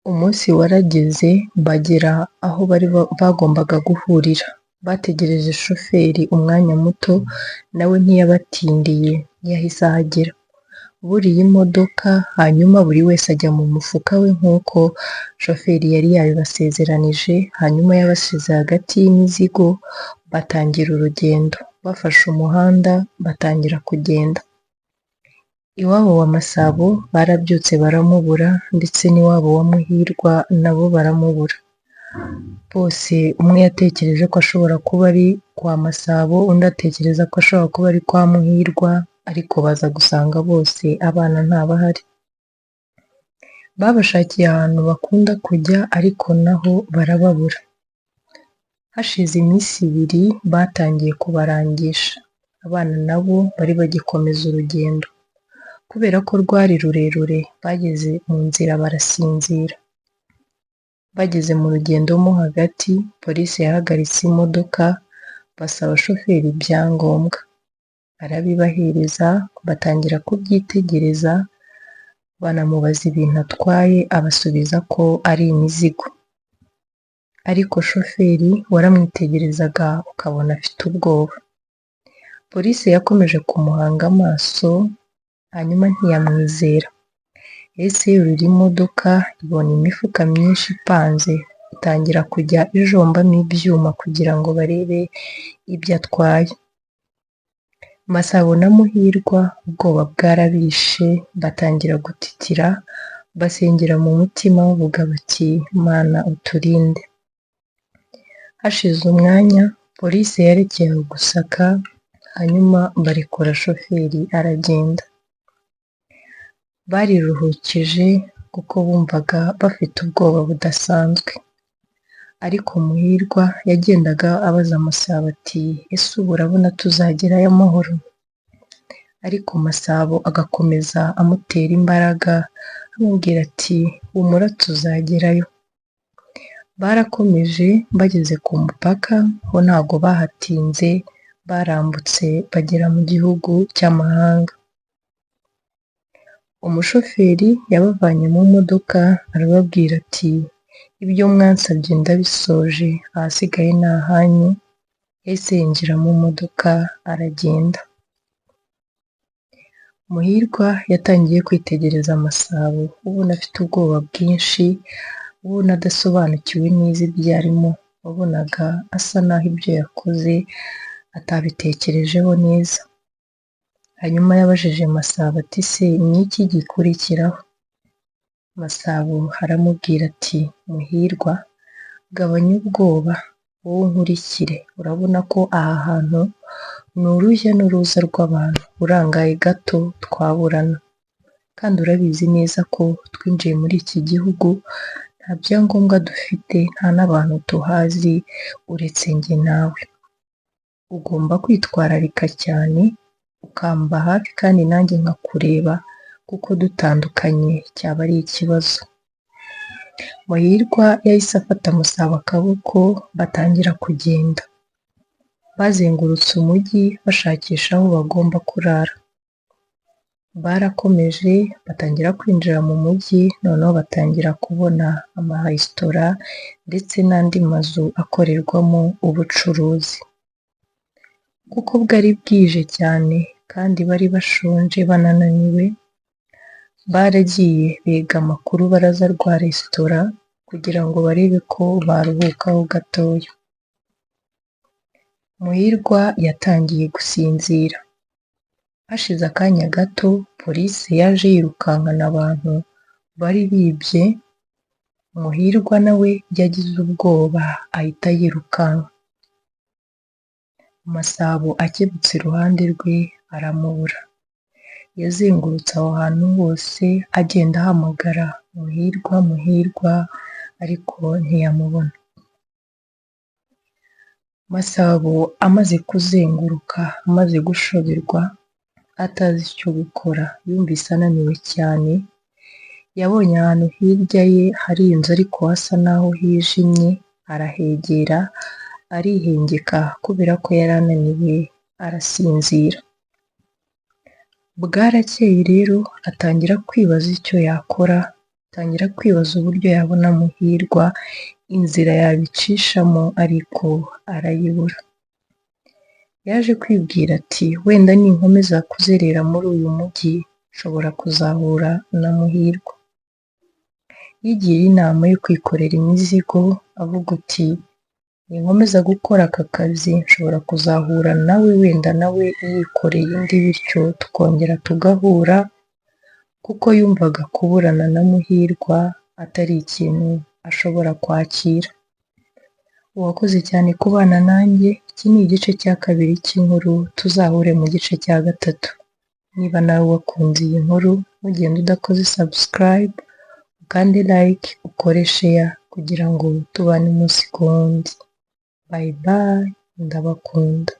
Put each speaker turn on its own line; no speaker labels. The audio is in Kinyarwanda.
Umunsi warageze bagera aho bagombaga guhurira. Bategereje shoferi umwanya muto, nawe ntiyabatindiye yahise ahagera. Buriye imodoka, hanyuma buri wese ajya mu mufuka we nk'uko shoferi yari yabibasezeranije, hanyuma yabasize hagati y'imizigo, batangira urugendo. Bafashe umuhanda, batangira kugenda. Iwabo wa Masabo barabyutse baramubura, ndetse n'iwabo wa Muhirwa nabo baramubura. Bose umwe yatekereje ko ashobora kuba ari kwa Masabo, undi atekereza ko ashobora kuba ari kwa Muhirwa, ariko baza gusanga bose abana ntabahari. Babashakiye ahantu bakunda kujya, ariko naho barababura. Hashize iminsi ibiri batangiye kubarangisha. Abana nabo bari bagikomeza urugendo. Kubera ko rwari rurerure, bageze mu nzira barasinzira. Bageze mu rugendo mo hagati, polisi yahagaritse imodoka, basaba shoferi ibyangombwa. Arabibahereza, batangira kubyitegereza, banamubaza ibintu atwaye, abasubiza ko ari imizigo. Ariko shoferi waramwitegerezaga ukabona afite ubwoba. Polisi yakomeje kumuhanga amaso, hanyuma ntiyamwizera. Yahise yurira imodoka, ibona imifuka myinshi ipanze, itangira kujya ijombamo ibyuma kugira ngo barebe ibyo atwaye. Masabo na Muhirwa ubwoba bwarabishe, batangira gutitira, basengera mu mutima bavuga bati Mana uturinde. Hashize umwanya, polisi yarekeye gusaka, hanyuma barekura shoferi aragenda. Bariruhukije kuko bumvaga bafite ubwoba budasanzwe. Ariko Muhirwa yagendaga abaza Masabo ati ese ubu urabona tuzagerayo amahoro? Ariko Masabo agakomeza amutera imbaraga, amubwira ati humura tuzagerayo. Barakomeje, bageze ku mupaka ho ntabwo bahatinze, barambutse bagera mu gihugu cy'amahanga. Umushoferi yabavanye mu modoka, arababwira ati ibyo mwansabye ndabisoje, ahasigaye ni ahanyu. Yahise yinjira mu modoka aragenda. Muhirwa yatangiye kwitegereza Masabo, ubona afite ubwoba bwinshi, ubona adasobanukiwe neza ibyo arimo, wabonaga asa naho ibyo yakoze atabitekerejeho neza. Hanyuma yabajije Masabo ati se ni iki gikurikiraho? Masabo aramubwira ati Muhirwa, gabanya ubwoba, wowe unkurikire. Urabona ko aha hantu ni urujya n'uruza rw'abantu, urangaye gato twaburana. Kandi urabizi neza ko twinjiye muri iki gihugu nta byangombwa dufite, nta n'abantu tuhazi uretse njye nawe. Ugomba kwitwararika cyane, ukamba hafi kandi nanjye nkakureba, kuko dutandukanye cyaba ari ikibazo. Muhirwa yahise afata Masabo akaboko, batangira kugenda. Bazengurutse umujyi bashakisha aho bagomba kurara. Barakomeje, batangira kwinjira mu mujyi, noneho batangira kubona amaresitora ndetse n'andi mazu akorerwamo ubucuruzi. Kuko bwari bwije cyane kandi bari bashonje banananiwe, baragiye begama ku rubaraza rwa resitora kugira ngo barebe ko baruhukaho gatoya. Muhirwa yatangiye gusinzira. Hashize akanya gato, polisi yaje yirukankana abantu bari bibye. Muhirwa nawe yagize ubwoba ahita yirukanka. Masabo akebutse iruhande rwe aramubura. Yazengurutse aho hantu hose agenda ahamagara Muhirwa, Muhirwa, ariko ntiyamubona. Masabo amaze kuzenguruka, amaze gushoberwa, atazi icyo gukora, yumvise ananiwe cyane. Yabonye ahantu hirya ye hari inzu ariko hasa naho hijimye, arahegera arihengeka kubera ko yari ananiwe, arasinzira. Bwarakeye rero atangira kwibaza icyo yakora, atangira kwibaza uburyo yabona Muhirwa, inzira yabicishamo ariko arayibura. Yaje kwibwira ati wenda ninkomeza kuzerera muri uyu mujyi nshobora kuzahura na Muhirwa. Yigira inama yo kwikorera imizigo avuga uti ninkomeza gukora aka kazi nshobora kuzahura nawe, wenda nawe yikoreye indi, bityo tukongera tugahura, kuko yumvaga kuburana na Muhirwa atari ikintu ashobora kwakira. Uwakoze cyane kubana nanjye, iki ni igice cya kabiri cy'inkuru, tuzahure mu gice cya gatatu. Niba nawe wakunze iyi nkuru ntugende udakoze subscribe, ukande like, ukore share kugira ngo tubane umunsi ku wundi. Bye bye, ndabakunda.